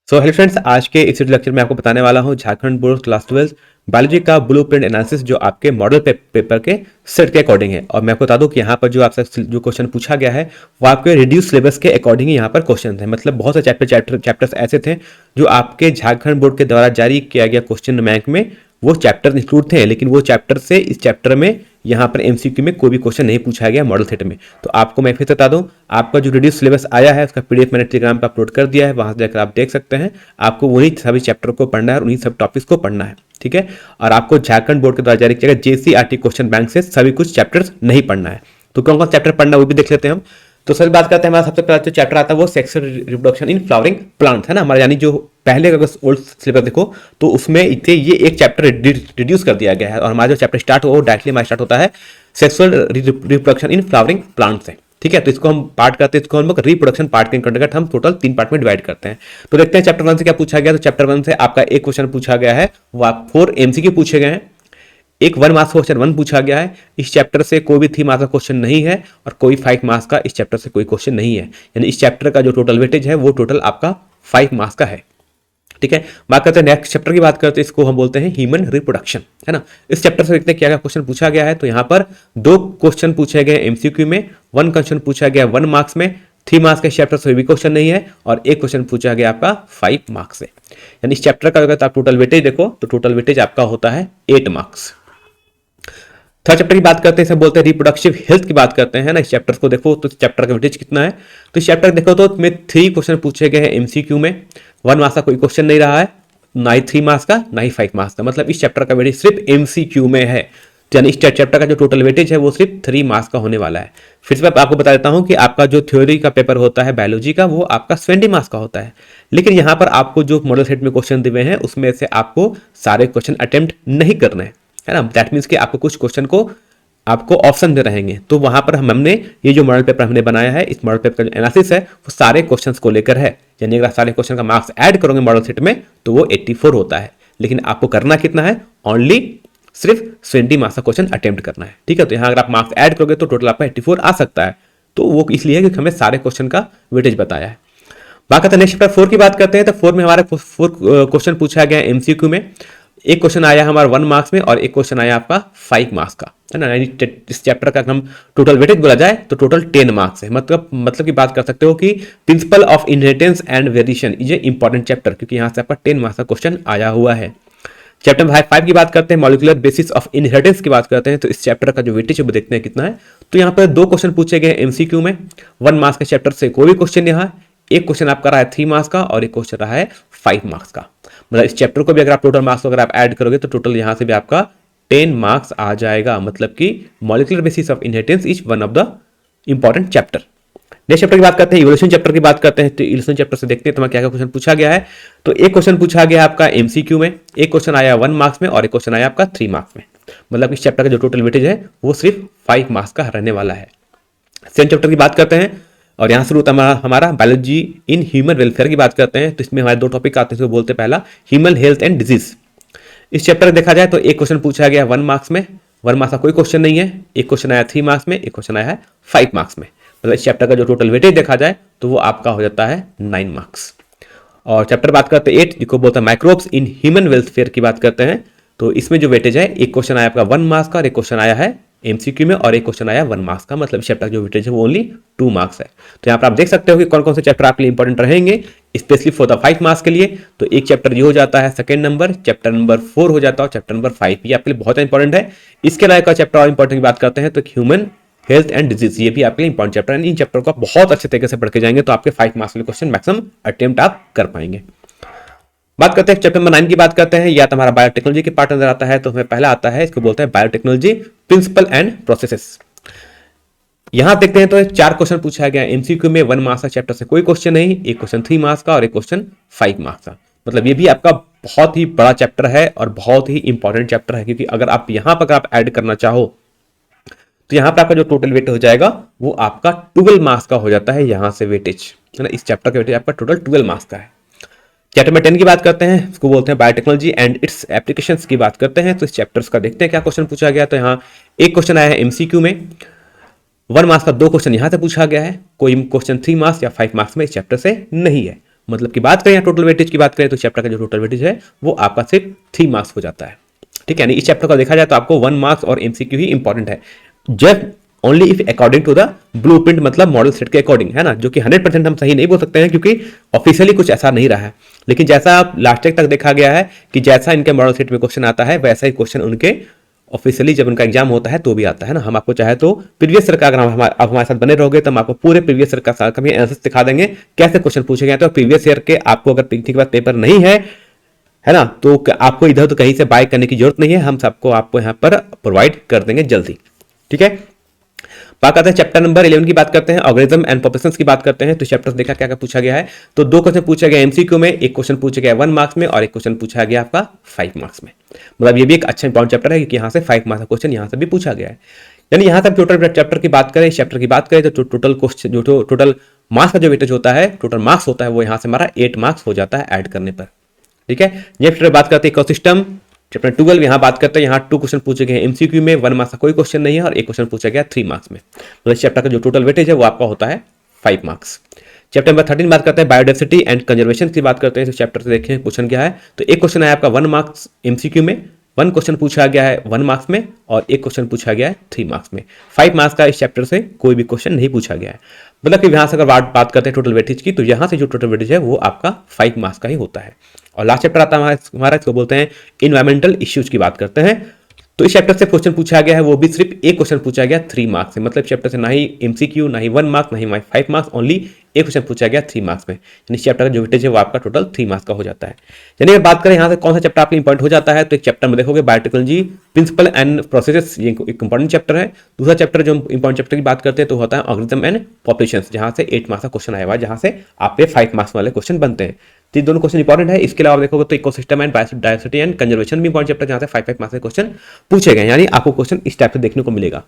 So hello friends, आज के इस लेक्चर में आपको बताने वाला हूं झारखंड बोर्ड क्लास 12 बायोलॉजी का ब्लूप्रिंट एनालिसिस जो आपके मॉडल पेपर के सेट के अकॉर्डिंग है। और मैं आपको बता दूं कि यहाँ पर जो आपसे जो क्वेश्चन पूछा गया है वो आपके रिड्यूस सिलेबस के अकॉर्डिंग ही यहाँ पर क्वेश्चन है। मतलब बहुत से चैप्टर्स ऐसे थे जो आपके झारखंड बोर्ड के द्वारा जारी किया गया क्वेश्चन बैंक में वो चैप्टर इंक्लूड थे, लेकिन वो चैप्टर से इस चैप्टर में यहाँ पर एमसीक्यू में कोई भी क्वेश्चन नहीं पूछा गया मॉडल सेट में। तो आपको मैं फिर बता दूं, आपका जो रिड्यूस सिलेबस आया है उसका पीडीएफ मैंने टेलीग्राम पर अपलोड कर दिया है, वहां से जाकर आप देख सकते हैं। आपको वही सभी चैप्टर को पढ़ना है और उन्हीं सब टॉपिक्स को पढ़ना है, ठीक है। और आपको झारखंड बोर्ड के द्वारा जारी किया गया जेसीईआरटी क्वेश्चन बैंक से सभी कुछ चैप्टर्स नहीं पढ़ना है। तो कौन कौन चैप्टर पढ़ना है वो भी देख लेते हैं हम। तो सर बात करते हैं, हमारा सबसे पहला जो चैप्टर आता है वो sexual reproduction in flowering plant है ना हमारा, यानी जो पहले अगर ओल्ड सिलेबस देखो तो उसमें इतने ये एक चैप्टर रिड्यूस कर दिया गया है और हमारा जो चैप्टर स्टार्ट हो वो डायरेक्टली हमारा स्टार्ट होता है sexual reproduction in flowering plant से, ठीक है। तो इसको हम पार्ट करते हैं, इसको हम लोग रिप्रोडक्शन पार्ट के अंतर्गत हम टोटल 3 पार्ट में डिवाइड करते हैं। तो देखते हैं चैप्टर 1 से क्या पूछा गया। तो चैप्टर 1 से आपका एक क्वेश्चन पूछा गया है, वो 4 एमसीक्यू पूछे गए हैं। एक 1 मार्क्स क्वेश्चन 1 पूछा गया है। इस चैप्टर से कोई भी 3 मार्क्स का क्वेश्चन नहीं है और कोई 5 मार्क्स का इस चैप्टर से कोई क्वेश्चन नहीं है, यानी इस चैप्टर का जो टोटल वेटेज है वो टोटल आपका 5 मार्क्स का है, ठीक है। बात करते हैं नेक्स्ट चैप्टर की, बात करते हैं इसको हम बोलते हैं ह्यूमन रिप्रोडक्शन, है ना। इस चैप्टर से देखते हैं क्या क्या क्वेश्चन पूछा गया है। तो यहाँ पर 2 क्वेश्चन पूछे गए एमसीक्यू में, 1 क्वेश्चन पूछा गया 1 मार्क्स में, 3 मार्क्स के चैप्टर से भी क्वेश्चन नहीं है और एक क्वेश्चन पूछा गया आपका 5 मार्क्स से, यानी इस चैप्टर का अगर आप टोटल वेटेज देखो तो टोटल वेटेज आपका होता है 8 मार्क्स। थर्ड चैप्टर की बात करते हैं, इसे बोलते हैं रिप्रोडक्टिव हेल्थ की बात करते हैं ना। इस चैप्टर को देखो तो चैप्टर का वेटेज कितना है। तो इस चैप्टर देखो तो में 3 क्वेश्चन पूछे गए हैं एमसीक्यू में, 1 मार्क्स का कोई क्वेश्चन नहीं रहा है, ना ही 3 मार्क्स का ना ही 5 मार्क्स का, मतलब इस चैप्टर का वेटेज सिर्फ एमसीक्यू में है, यानी इस चैप्टर का जो टोटल वेटेज है वो सिर्फ 3 मार्क्स का होने वाला है। फिर से मैं आपको बता देता हूं कि आपका जो थ्योरी का पेपर होता है बायोलॉजी का वो आपका 20 मार्क्स का होता है, लेकिन यहां पर आपको जो मॉडल सेट में क्वेश्चन दिए हैं उसमें से आपको सारे क्वेश्चन अटेम्प्ट नहीं करने हैं, है ना। दैट मीन्स कि आपको कुछ क्वेश्चन को आपको ऑप्शन दे रहेंगे। तो वहां पर हमने ये जो मॉडल पेपर हमने बनाया है, इस मॉडल पेपर का जो एनालिसिस है वो सारे क्वेश्चंस को लेकर है, यानी अगर सारे क्वेश्चन का मार्क्स ऐड करोगे मॉडल सेट में तो वो 84 होता है, लेकिन आपको करना कितना है, ओनली सिर्फ 20 मार्क्स का क्वेश्चन अटेम्प्ट करना है, ठीक है। तो यहाँ अगर आप मार्क्स ऐड करोगे तो टोटल आपका 84 आ सकता है। तो वो इसलिए है क्योंकि हमें सारे क्वेश्चन का वेटेज बताया है। बात करते हैं नेक्स्ट चैप्टर 4 की बात करते हैं। तो 4 में हमारा 4 क्वेश्चन पूछा गया एमसीक्यू में। एक क्वेश्चन आया हमारा 1 मार्क्स में और एक क्वेश्चन आया आपका 5 मार्क्स का, है ना। यानी इस चैप्टर का हम टोटल वेटेज बोला जाए तो टोटल 10 मार्क्स है। मतलब की बात कर सकते हो कि principle of inheritance and variation ये इंपॉर्टेंट चैप्टर, क्योंकि यहां से आपका 10 मार्क्स का क्वेश्चन आया हुआ है। चैप्टर 5 की बात करते हैं, मॉलिक्यूलर बेसिस ऑफ इनहेरिटेंस की बात करते हैं। तो इस चैप्टर का जो वेटेज है वो देखते हैं कितना है। तो यहाँ पर 2 क्वेश्चन पूछे गए एमसीक्यू में, 1 मार्क्स के चैप्टर से कोई भी क्वेश्चन यहाँ, एक क्वेश्चन आपका रहा है 3 मार्क्स का और एक क्वेश्चन रहा है 5 मार्क्स का। मतलब इस चैप्टर को भी अगर आप टोटल मार्क्स अगर आप ऐड करोगे तो टोटल यहां से भी आपका 10 मार्क्स आ जाएगा। मतलब कि molecular basis of inheritance is one of the important chapter. Next chapter की बात करते हैं, इवोल्यूशन चैप्टर की बात करते हैं। तो इवोल्यूशन चैप्टर से देखते हैं तो क्या क्या क्वेश्चन पूछा गया है। तो एक क्वेश्चन पूछा गया आपका एमसीक्यू में, एक क्वेश्चन आया 1 मार्क्स में और एक क्वेश्चन आया आपका 3 मार्क्स में। मतलब इस चैप्टर का जो टोटल वेटेज है वो सिर्फ 5 मार्क्स का रहने वाला है। सेकंड चैप्टर की बात करते हैं और यहां से होता है हमारा बायोलॉजी इन ह्यूमन वेलफेयर की बात करते हैं। तो इसमें हमारे 2 टॉपिक आते हैं, बोलते हैं पहला ह्यूमन हेल्थ एंड डिजीज। इस चैप्टर देखा जाए तो एक क्वेश्चन पूछा गया 1 मार्क्स में, 1 मार्क्स का कोई क्वेश्चन नहीं है, एक क्वेश्चन आया 3 मार्क्स में, एक क्वेश्चन आया है 5 मार्क्स में। मतलब इस चैप्टर का जो टोटल वेटेज देखा जाए तो वो आपका हो जाता है 9 मार्क्स। और चैप्टर बात करते हैं 8 जिसको बोलते हैं माइक्रोब्स इन ह्यूमन वेलफेयर की बात करते हैं। तो इसमें जो वेटेज है, एक क्वेश्चन आया आपका 1 मार्क्स का और एक क्वेश्चन आया है एमसीक्यू में और एक क्वेश्चन आया 1 मार्क्स का। मतलब चैप्टर जो वेटेज है वो ओनली 2 मार्क्स है। तो यहाँ पर आप देख सकते हो कि कौन कौन से चैप्टर आपके लिए इंपॉर्टेंट रहेंगे स्पेशली फॉर द 5 मार्क्स के लिए। तो एक चैप्टर ये हो जाता है सेकंड नंबर, चैप्टर नंबर 4 हो जाता है, चैप्टर नंबर 5 ये आपके लिए बहुत इंपॉर्टेंट है। इसके अलावा चैप्टर और इंपॉर्टेंट की बात करते हैं तो ह्यूमन हेल्थ एंड डिजीज, ये भी आपके लिए इंपॉर्टेंट चैप्टर है। इन चैप्टर को आप बहुत अच्छे तरीके से पढ़ के जाएंगे तो आपके 5 मार्क्स के क्वेश्चन मैक्सिमम अटेम्प्ट आप कर पाएंगे। बात करते हैं चैप्टर नंबर 9 की बात करते हैं, या तो हमारा बायोटेक्नोलॉजी के पार्ट अंदर आता है। तो हमें पहला आता है, इसको बोलते हैं बायोटेक्नोलॉजी प्रिंसिपल एंड प्रोसेसेस। यहां देखते हैं तो 4 क्वेश्चन पूछा गया एमसीक्यू में, 1 मार्क्स का चैप्टर से कोई क्वेश्चन नहीं, एक क्वेश्चन 3 मार्क्स का और एक क्वेश्चन 5 मार्क्स का। मतलब ये भी आपका बहुत ही बड़ा चैप्टर है और बहुत ही इंपॉर्टेंट चैप्टर है, क्योंकि अगर आप यहां पर आप ऐड करना चाहो तो यहां पर आपका जो टोटल वेट हो जाएगा वो आपका 12 मार्क्स का हो जाता है। यहां से वेटेज है ना, इस चैप्टर का वेटेज आपका टोटल 12 मार्क्स का है। चैप्टर नंबर 10 की बात करते हैं, इसको बोलते हैं बायोटेक्नोलॉजी एंड इट्स एप्लीकेशंस की बात करते हैं। तो इस चैप्टर्स का देखते हैं क्या क्वेश्चन पूछा गया। तो यहाँ एक क्वेश्चन आया है एमसीक्यू में, 1 मार्क्स का 2 क्वेश्चन यहां से पूछा गया है, कोई क्वेश्चन 3 मार्क्स या 5 मार्क्स में इस चैप्टर से नहीं है। मतलब की बात करें या टोटल वेटेज की बात करें तो चैप्टर का जो टोटल वेटेज है वो आपका सिर्फ 3 मार्क्स हो जाता है। ठीक है, यानी इस चैप्टर को देखा जाए तो आपको 1 मार्क्स और एमसीक्यू ही इंपॉर्टेंट है, जब only if according to the blueprint, मतलब मॉडल सेट के अकॉर्डिंग, है ना, जो कि 100% हम सही नहीं बोल सकते हैं क्योंकि ऑफिशियली कुछ ऐसा नहीं रहा है, लेकिन जैसा आप लास्ट तक देखा गया है कि जैसा इनके मॉडल सेट में क्वेश्चन आता है वैसा ही क्वेश्चन उनके ऑफिशियली जब उनका एग्जाम होता है तो भी आता है ना। हम आपको चाहे तो प्रीवियस ईयर का, अगर आप हमारे साथ बने रहोगे तो हम आपको पूरे प्रीवियस ईयर का साल का भी एनालिसिस दिखा देंगे, कैसे क्वेश्चन पूछे गए थे। और प्रीवियस ईयर के आपको अगर पिछली के बाद पेपर नहीं है ना, तो आपको इधर तो कहीं से बाय करने की जरूरत नहीं है, हम सबको आपको यहाँ पर प्रोवाइड कर देंगे जल्दी। ठीक है, बात करते हैं चैप्टर नंबर 11 की बात करते हैं, ऑर्गेनिज्म एंड पॉपुलेशंस की बात करते हैं। तो चैप्टर देखा क्या क्या पूछा गया है, तो 2 क्वेश्चन पूछा गया एमसीक्यू में, एक क्वेश्चन पूछा गया 1 मार्क्स में और एक क्वेश्चन पूछा गया आपका 5 मार्क्स में। मतलब ये भी एक अच्छा इंपॉर्टेंट चैप्टर है क्योंकि यहाँ से 5 मार्क्स का क्वेश्चन यहाँ से भी पूछा गया है। यानी यहाँ से टोटल चैप्टर की बात करें, इस चैप्टर की बात करें तो टोटल क्वेश्चन जो टोटल मार्क्स का जो वेटेज होता है, टोटल मार्क्स होता है वो यहाँ से हमारा 8 मार्क्स हो जाता है ऐड करने पर। ठीक है, ये बात करते हैं इकोसिस्टम, चैप्टर 12 यहाँ बात करते हैं, यहाँ 2 क्वेश्चन पूछे गए हैं एमसीक्यू में, 1 मार्क्स का कोई क्वेश्चन नहीं है और एक क्वेश्चन पूछा गया 3 मार्क्स में। तो इस चैप्टर का जो टोटल वेटेज है वो आपका होता है 5 मार्क्स। चैप्टर नंबर 13 बात करते हैं बायोडाइवर्सिटी एंड कंजर्वेशन की बात करते हैं। तो चैप्टर से देखें क्वेश्चन क्या है, तो एक क्वेश्चन है आपका 1 मार्क्स एमसीक्यू में, 1 क्वेश्चन पूछा गया है 1 मार्क्स में और एक क्वेश्चन पूछा गया है 3 मार्क्स में। 5 मार्क्स का इस चैप्टर से कोई भी क्वेश्चन नहीं पूछा गया है। मतलब कि यहाँ से अगर बात करते हैं टोटल वेटेज की, तो यहाँ से जो टोटल वेटेज है वो आपका 5 मार्क्स का ही होता है। और लास्ट चैप्टर आता है हमारा, इसको बोलते हैं इन्वायरमेंटल इश्यूज की बात करते हैं। तो इस चैप्टर से क्वेश्चन पूछा गया है वो भी सिर्फ एक क्वेश्चन पूछा गया 3 मार्क्स से। मतलब चैप्टर से ना ही एमसीक्यू, ना ही 1 मार्क्स, ना ही 5 मार्क्स, ओनली एक क्वेश्चन पूछा गया 3 मार्क्स में। यानी इस चैप्टर का जो वेटेज है वो आपका टोटल 3 मार्क्स का हो जाता है। यानी अगर बात करें यहाँ से कौन सा चैप्टर आपका इंपॉर्टेंट हो जाता है, तो एक चैप्टर में देखोगे बायोटेक्नोलॉजी प्रिंसिपल एंड प्रोसेसेस, ये एक इंपॉर्टेंट चैप्टर है। दूसरा चैप्टर जो इंपॉर्टेंट चैप्टर की बात करते हैं तो होता है ऑर्गेनिज्म एंड पॉपुलेशंस, जहाँ से 8 मार्क्स का क्वेश्चन आया हुआ है, जहाँ से आप पे 5 मार्क्स वाले क्वेश्चन बनते हैं। तो ये दोनों क्वेश्चन इंपॉर्टेंट है। इसके अलावा देखोगे तो ecosystem and biodiversity and conservation भी इंपॉर्टेंट चैप्टर, जहाँ से 5 मार्क्स के क्वेश्चन पूछे गए। यानी आपको क्वेश्चन इस टाइप से देखने को मिलेगा।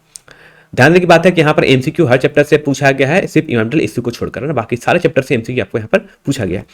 ध्यान देने की बात है कि यहाँ पर एमसीक्यू हर चैप्टर से पूछा गया है, सिर्फ इन्वायरमेंटल इश्यू को छोड़कर, ना बाकी सारे चैप्टर से एमसीक्यू आपको यहाँ पर पूछा गया है।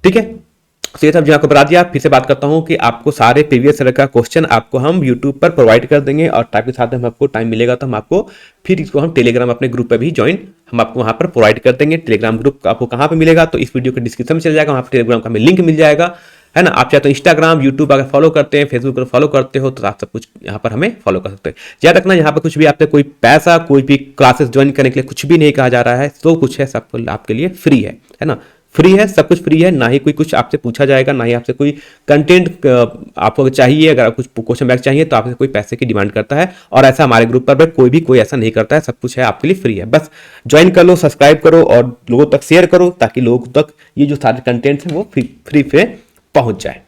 ठीक है, तो ये सब जो आपको बता दिया। फिर से बात करता हूँ कि आपको सारे प्रीवियस ईयर का क्वेश्चन आपको हम यूट्यूब पर प्रोवाइड कर देंगे और टाइप के साथ हम आपको टाइम मिलेगा तो हम आपको फिर इसको हम टेलीग्राम अपने ग्रुप पर भी ज्वाइन हम आपको वहाँ पर प्रोवाइड कर देंगे। टेलीग्राम ग्रुप आपको कहाँ पर मिलेगा, तो इस वीडियो के डिस्क्रिप्शन में चल जाएगा, वहाँ पर टेलीग्राम का हमें लिंक मिल जाएगा, है ना। आप चाहे तो इंस्टाग्राम, यूट्यूब अगर फॉलो करते हैं, फेसबुक पर फॉलो करते हो तो आप सब कुछ यहाँ पर हमें फॉलो कर सकते हैं। याद रखना यहाँ पर कुछ भी आपसे कोई पैसा, कोई भी क्लासेस ज्वाइन करने के लिए कुछ भी नहीं कहा जा रहा है, तो कुछ है सब आपके लिए फ्री है ना, फ्री है, सब कुछ फ्री है। ना ही कोई कुछ आपसे पूछा जाएगा, ना ही आपसे कोई कंटेंट आपको चाहिए। अगर कुछ क्वेश्चन बैक चाहिए तो आपसे कोई पैसे की डिमांड करता है, और ऐसा हमारे ग्रुप पर कोई ऐसा नहीं करता है। सब कुछ है आपके लिए फ्री है, बस ज्वाइन कर लो, सब्सक्राइब करो और लोगों तक शेयर करो ताकि लोगों तक ये जो सारे कंटेंट्स हैं वो फ्री पे पहुंच जाए।